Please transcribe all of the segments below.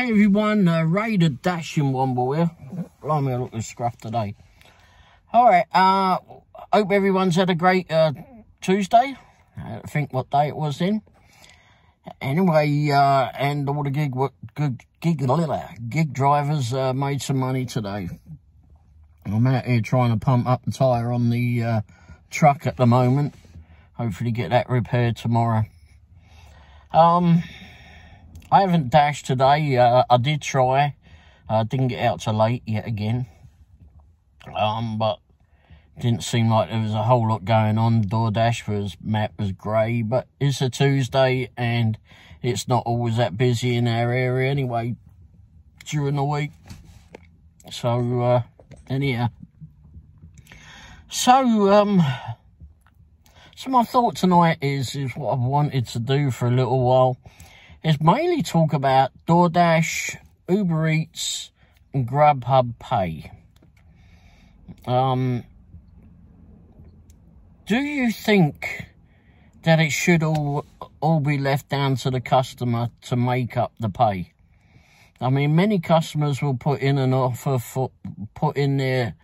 Hey everyone, Ray the Dashing Womble here. Blimey, I look this scruff today. Alright, hope everyone's had a great Tuesday. I think what day it was then. Anyway, and all the gig drivers made some money today. I'm out here trying to pump up the tyre on the truck at the moment. Hopefully get that repaired tomorrow. I haven't dashed today. I did try. Didn't get out till late yet again. But didn't seem like there was a whole lot going on. DoorDash map was grey, but it's a Tuesday and it's not always that busy in our area anyway during the week. So anyhow. So my thought tonight is what I've wanted to do for a little while. Is mainly talk about DoorDash, Uber Eats, and Grubhub Pay. Do you think that it should all be left down to the customer to make up the pay? I mean, many customers will put in an offer for put in their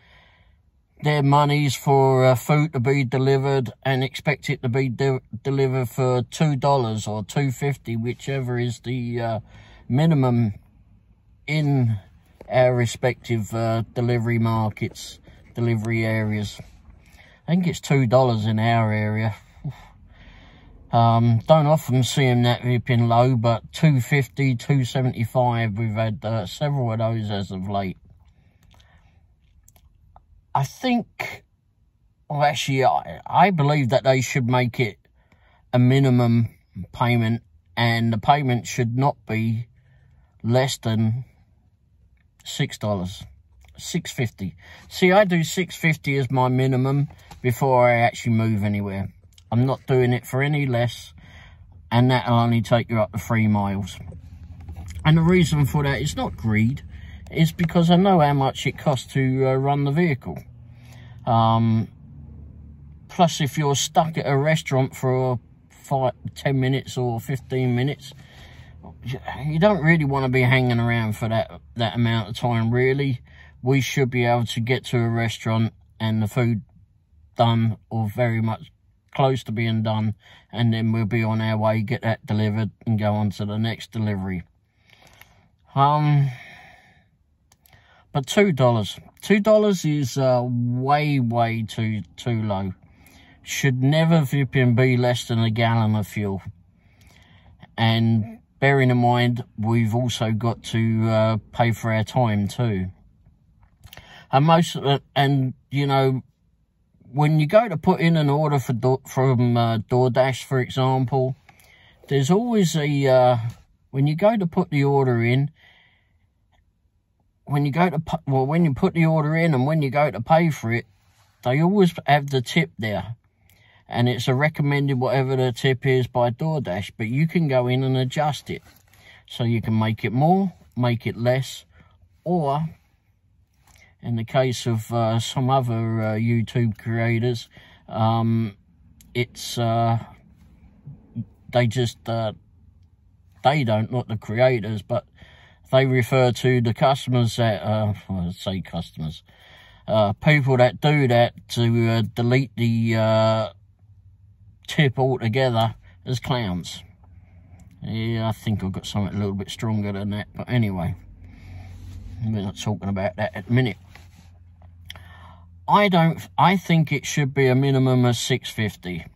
monies for food to be delivered and expect it to be delivered for $2 or $2.50, whichever is the minimum in our respective delivery markets, delivery areas. I think it's $2 in our area. Don't often see them that ripping low, but $2.50, $2.75, we've had several of those as of late. I think, well, actually, I believe that they should make it a minimum payment, and the payment should not be less than $6, $6.50. See, I do $6.50 as my minimum before I actually move anywhere. I'm not doing it for any less, and that'll only take you up to 3 miles. And the reason for that is not greed. Is because I know how much it costs to run the vehicle. Plus, if you're stuck at a restaurant for 10 minutes or 15 minutes, you don't really want to be hanging around for that amount of time, really. We should be able to get to a restaurant and the food done, or very much close to being done, and then we'll be on our way, get that delivered, and go on to the next delivery. But $2 is way too low. Should never be less than a gallon of fuel. And bearing in mind, we've also got to pay for our time too. And you know, when you go to put in an order from DoorDash, for example, there's always when you go to put the order in. When you put the order in and when you go to pay for it, they always have the tip there. And it's a recommended whatever the tip is by DoorDash, but you can go in and adjust it. So you can make it more, make it less, or in the case of some other YouTube creators, it's they don't, not the creators, but they refer to the customers that, well, I say customers, people that do that to delete the tip altogether as clowns. Yeah, I think I've got something a little bit stronger than that, but anyway, we're not talking about that at the minute. I think it should be a minimum of $6.50,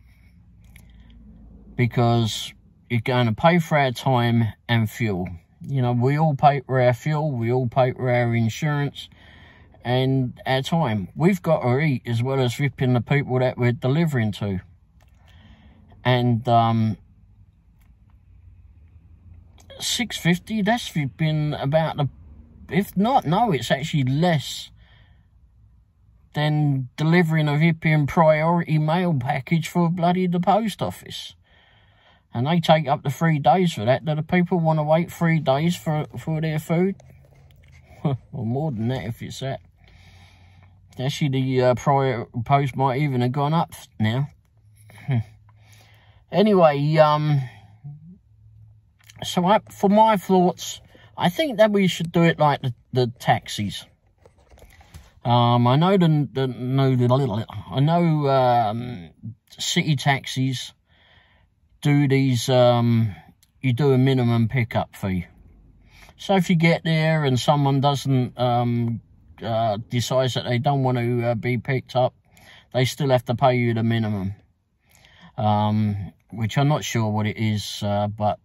because you're going to pay for our time and fuel. You know, we all pay for our fuel, we all pay for our insurance and our time. We've got to eat as well as ripping the people that we're delivering to. And $6.50, that's been about the, if not, no, it's actually less than delivering a ripping priority mail package for bloody the post office. And they take up to 3 days for that. Do the people want to wait 3 days for their food? Or more than that if it's that. Actually, the prior post might even have gone up now. Anyway, so for my thoughts I think that we should do it like the taxis. I know city taxis do these, you do a minimum pickup fee. So if you get there and someone doesn't, decides that they don't want to be picked up, they still have to pay you the minimum. Which I'm not sure what it is, but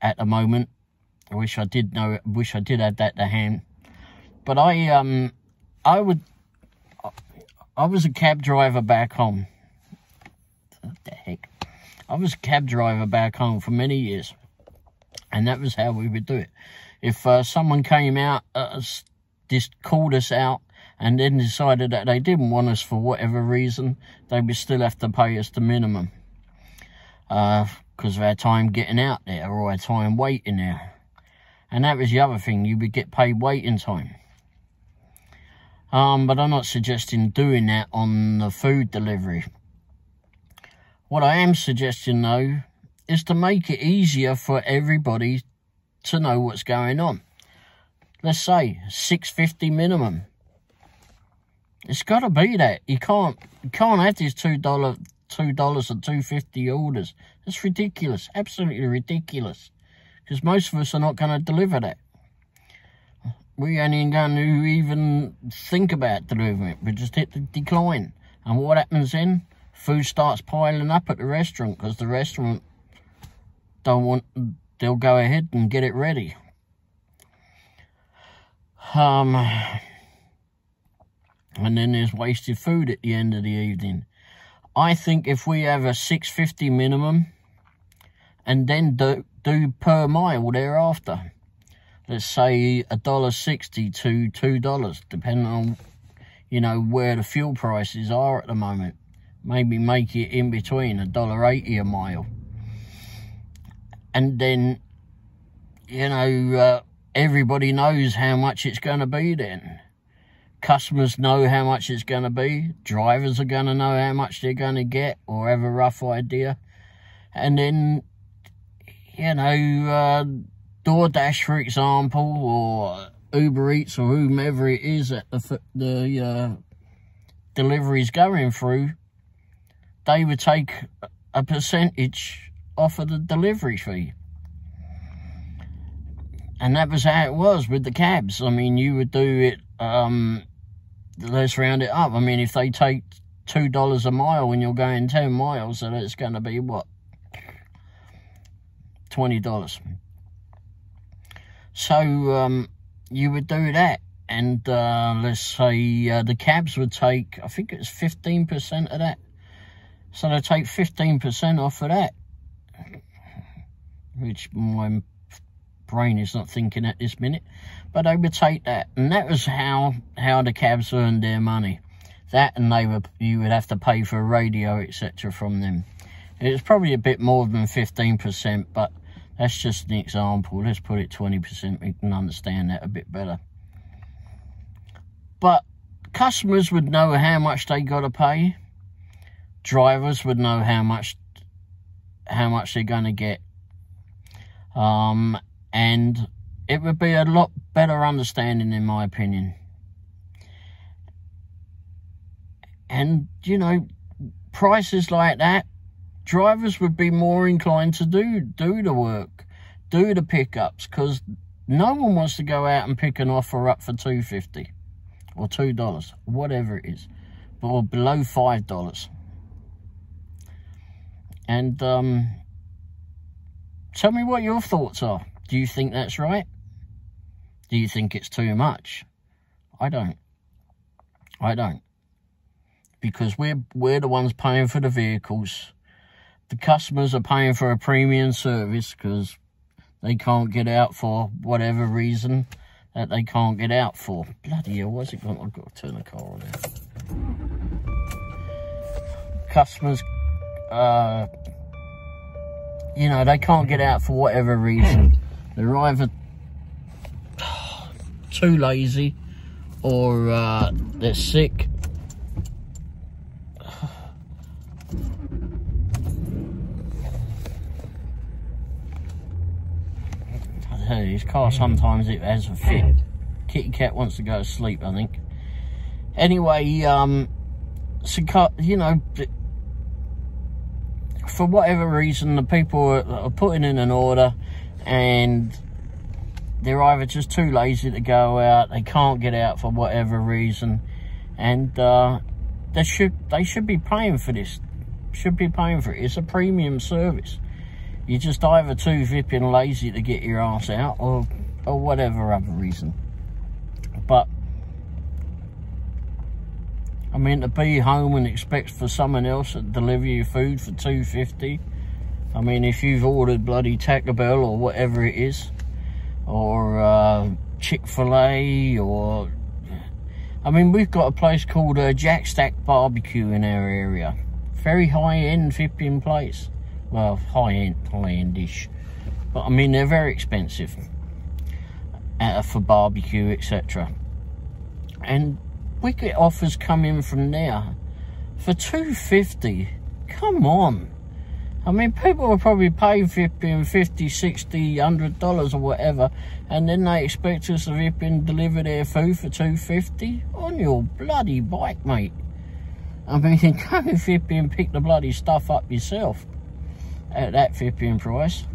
at the moment, I wish I did know it, wish I did have that to hand. But I was a cab driver back home. What the heck? I was a cab driver back home for many years. And that was how we would do it. If someone came out, just called us out, and then decided that they didn't want us for whatever reason, they would still have to pay us the minimum. Because of our time getting out there, or our time waiting there. And that was the other thing, you would get paid waiting time. But I'm not suggesting doing that on the food delivery. What I am suggesting, though, is to make it easier for everybody to know what's going on. Let's say $6.50 minimum. It's got to be that. You can't have these $2 or $2.50 orders. It's ridiculous, absolutely ridiculous. Because most of us are not going to deliver that. We ain't going to even think about delivering it. We just hit the decline. And what happens then? Food starts piling up at the restaurant because the restaurant don't want, they'll go ahead and get it ready. And then there's wasted food at the end of the evening. I think if we have a $6.50 minimum and then do per mile thereafter, let's say $1.60 to $2, depending on, you know, where the fuel prices are at the moment. Maybe make it in between $1.80 a mile. And then, you know, everybody knows how much it's going to be then. Customers know how much it's going to be. Drivers are going to know how much they're going to get or have a rough idea. And then, you know, DoorDash, for example, or Uber Eats or whomever it is that the delivery's going through, they would take a percentage off of the delivery fee. And that was how it was with the cabs. I mean, you would do it, let's round it up. I mean, if they take $2 a mile when you're going 10 miles, so that's going to be, what, $20. So, you would do that. And let's say the cabs would take, I think it's 15% of that. So they take 15% off of that. Which my brain is not thinking at this minute. But they would take that. And that was how the cabs earned their money. That, and you would have to pay for radio, etc. from them. It was probably a bit more than 15%, but that's just an example. Let's put it 20%. We can understand that a bit better. But customers would know how much they got to pay. Drivers would know how much they're going to get. And it would be a lot better understanding, in my opinion. And, you know, prices like that, drivers would be more inclined to do the work, do the pickups, because no one wants to go out and pick an offer up for $2.50 or $2, whatever it is, or below $5. And tell me what your thoughts are. Do you think that's right? Do you think it's too much? I don't. Because we're the ones paying for the vehicles. The customers are paying for a premium service because they can't get out for whatever reason that they can't get out for. Bloody hell, what's it going? I've got to turn the car on now. Customers, you know, they can't get out for whatever reason. They're either too lazy or they're sick. his car, sometimes it has a fit. Kitty cat wants to go to sleep, I think. Anyway, so, you know, for whatever reason, the people are putting in an order and they're either just too lazy to go out, they can't get out for whatever reason, and they should be paying for this. Should be paying for it. It's a premium service. You're just either too flipping lazy to get your ass out, or whatever other reason. But I mean, to be home and expect for someone else to deliver you food for $2.50. I mean, if you've ordered bloody Taco Bell or whatever it is, or Chick-fil-A, or I mean, we've got a place called Jack Stack Barbecue in our area. Very high-end flipping place. Well, high-end-ish. But I mean, they're very expensive for barbecue, etc. And we get offers coming from there for $2.50. Come on. I mean, people will probably pay $50, $60, $100 or whatever, and then they expect us to deliver their food for $2.50 on your bloody bike, mate. I mean, you can go and pick the bloody stuff up yourself at that price.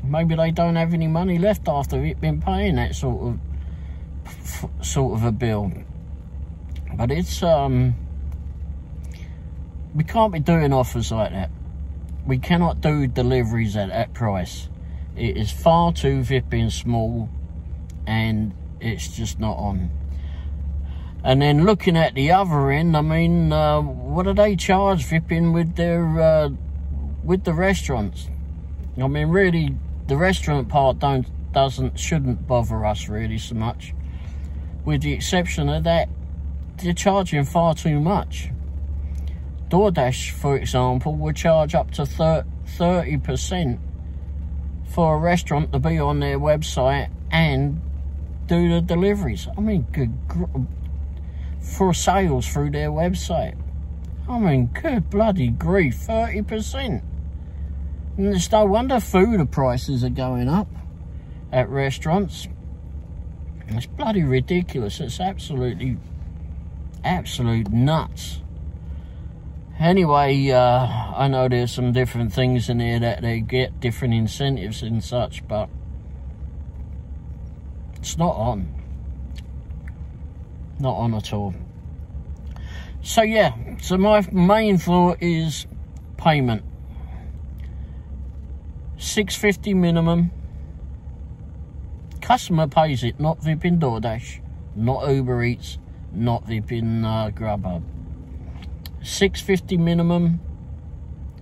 Maybe they don't have any money left after it been paying that sort of a bill. But it's we can't be doing offers like that. We cannot do deliveries at that price. It is far too small, and it's just not on. And then looking at the other end, I mean, what do they charge with their with the restaurants? I mean, really, the restaurant part shouldn't bother us really so much. With the exception of that, they're charging far too much. DoorDash, for example, would charge up to 30% for a restaurant to be on their website and do the deliveries. I mean, for sales through their website. I mean, good bloody grief, 30%. And it's no wonder food prices are going up at restaurants. It's bloody ridiculous. It's absolute nuts. Anyway, I know there's some different things in here that they get, different incentives and such, but it's not on. Not on at all. So yeah, so my main thought is payment. $6.50 minimum. Customer pays it, not vipping DoorDash, not Uber Eats, not vipping Grubhub. $6.50 minimum,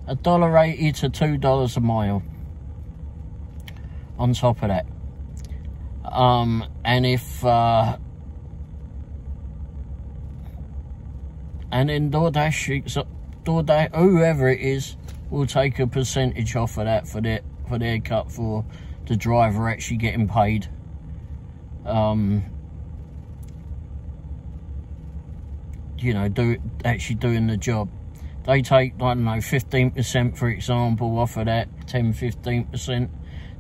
$1.80 to $2 a mile on top of that. And if and then DoorDash, whoever it is, will take a percentage off of that for their cut for the driver actually getting paid. You know, actually doing the job. They take, I don't know, 15% for example off of that, 10-15%.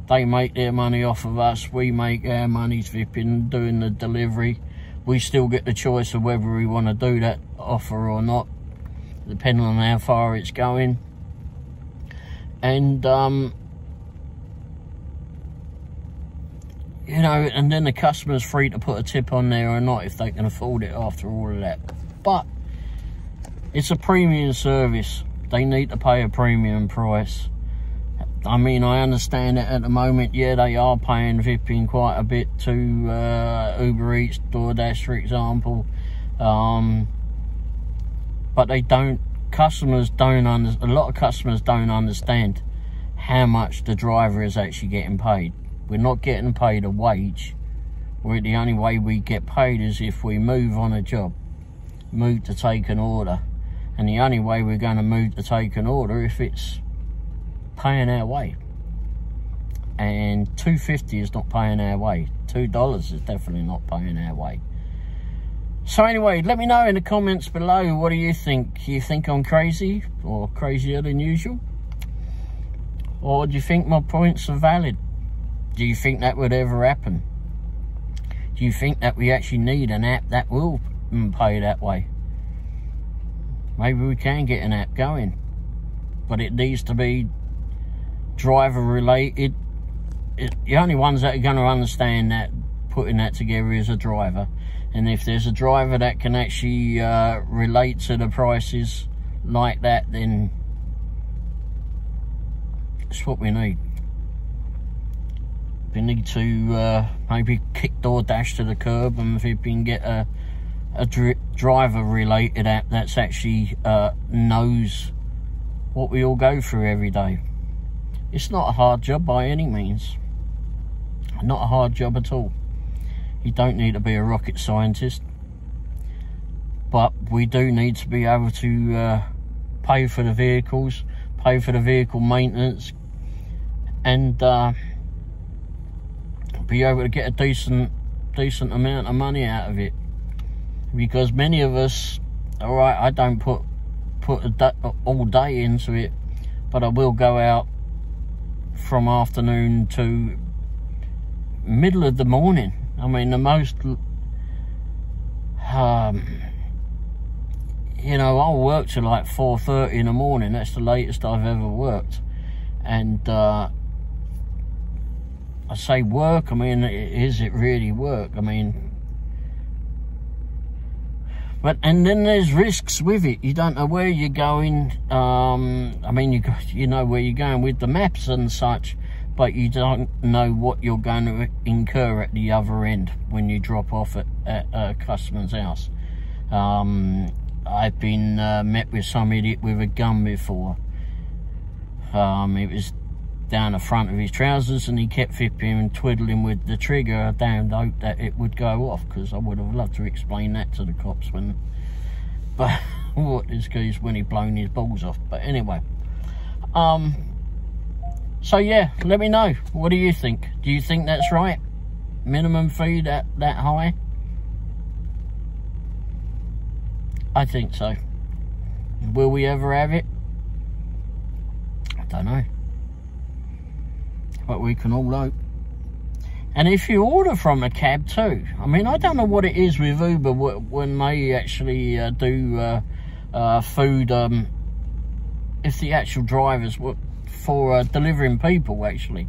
They make their money off of us, we make our money flipping doing the delivery. We still get the choice of whether we want to do that offer or not, depending on how far it's going. And you know, and then the customer's free to put a tip on there or not if they can afford it after all of that. But it's a premium service. They need to pay a premium price. I mean, I understand that at the moment, yeah, they are paying vipping quite a bit to Uber Eats, DoorDash, for example. But they don't, a lot of customers don't understand how much the driver is actually getting paid. We're not getting paid a wage. The only way we get paid is if we move on a job, move to take an order. And the only way we're going to move to take an order if it's paying our way. And $2.50 is not paying our way. $2 is definitely not paying our way. So anyway, let me know in the comments below, what do you think? You think I'm crazy or crazier than usual? Or do you think my points are valid? Do you think that would ever happen? Do you think that we actually need an app that will pay that way? Maybe we can get an app going, but it needs to be driver related. The only ones that are going to understand that, putting that together, is a driver. And if there's a driver that can actually relate to the prices like that, then it's what we need. We need to maybe kick DoorDash to the curb, and if we can get a driver related app that's actually knows what we all go through every day. It's not a hard job by any means. Not a hard job at all. You don't need to be a rocket scientist, but we do need to be able to pay for the vehicles, pay for the vehicle maintenance, and be able to get a decent amount of money out of it. Because many of us, all right, I don't put all day into it, but I will go out from afternoon to middle of the morning. I mean, the most, you know, I'll work till like 4:30 in the morning. That's the latest I've ever worked. And I say work, I mean, is it really work? I mean, and then there's risks with it. You don't know where you're going. I mean, you know where you're going with the maps and such, but you don't know what you're going to incur at the other end when you drop off at a customer's house. I've been met with some idiot with a gun before. It was down the front of his trousers, and he kept flipping and twiddling with the trigger. I damned hope that it would go off, because I would have loved to explain that to the cops when, but what this guy's when he blown his balls off. But anyway, so yeah, let me know. What do you think? Do you think that's right? Minimum fee that high? I think so. Will we ever have it? I don't know. But we can all hope. And if you order from a cab too, I mean, I don't know what it is with Uber when they actually do food, if the actual drivers were for delivering people actually.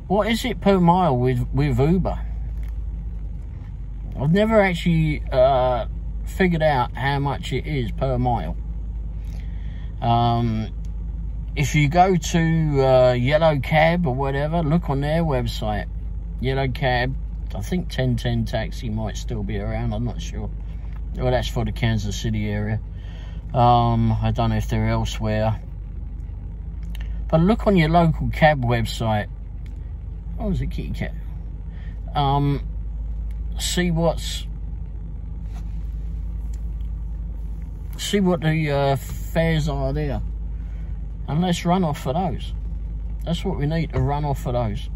What is it per mile with Uber? I've never actually figured out how much it is per mile. If you go to Yellow Cab or whatever, look on their website. Yellow Cab, I think 1010 Taxi might still be around, I'm not sure. Well, that's for the Kansas City area. I don't know if they're elsewhere. But look on your local cab website. Oh, it's a kitty cat. See what the fares are there. And let's run off for those. That's what we need, to run off for those.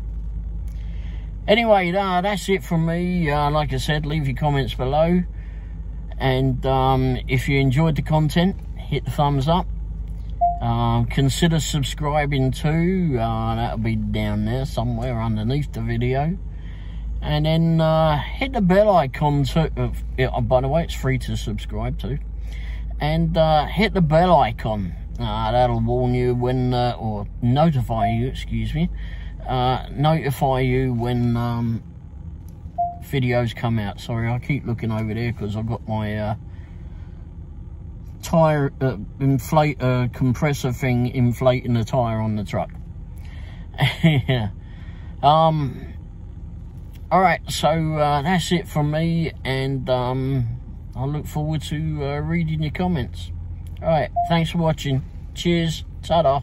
Anyway, that's it from me. Like I said, leave your comments below. And if you enjoyed the content, hit the thumbs up. Consider subscribing too. That'll be down there somewhere underneath the video. And then hit the bell icon too. By the way, it's free to subscribe to. And hit the bell icon. That'll warn you when, or notify you, excuse me, notify you when videos come out. Sorry, I keep looking over there because I've got my tire compressor thing inflating the tire on the truck. Yeah. All right, so that's it from me, and I look forward to reading your comments. All right, thanks for watching. Cheers. Ta-da.